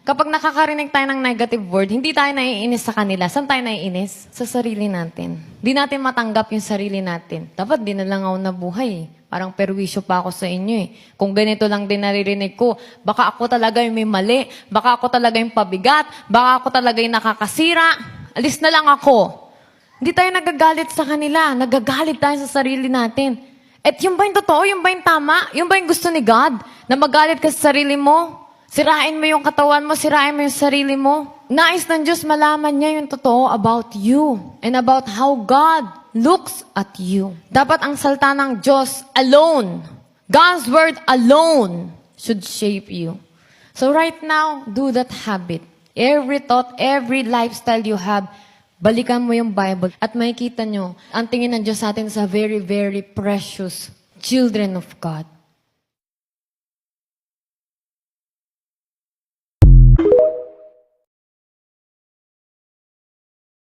Kapag nakakarinig tayo ng negative word, hindi tayo naiinis sa kanila. Saan tayo naiinis? Sa sarili natin. Di natin matanggap yung sarili natin. Dapat di na lang ako nabuhay eh. Parang perwisyo pa ako sa inyo eh. Kung ganito lang din naririnig ko, baka ako talaga yung may mali, baka ako talaga yung pabigat, baka ako talaga yung nakakasira. Alis na lang ako. Hindi tayo nagagalit sa kanila. Nagagalit tayo sa sarili natin. At yung ba yung totoo? Yung ba yung tama? Yung ba yung gusto ni God? Na magalit ka sa sarili mo? Sirain mo yung katawan mo, sirain mo yung sarili mo. Nais ng Diyos malaman niya yung totoo about you and about how God looks at you. Dapat ang salta ng Diyos alone, God's word alone should shape you. So right now, do that habit. Every thought, every lifestyle you have, balikan mo yung Bible at makikita nyo, ang tingin ng Diyos sa atin sa very, very precious children of God.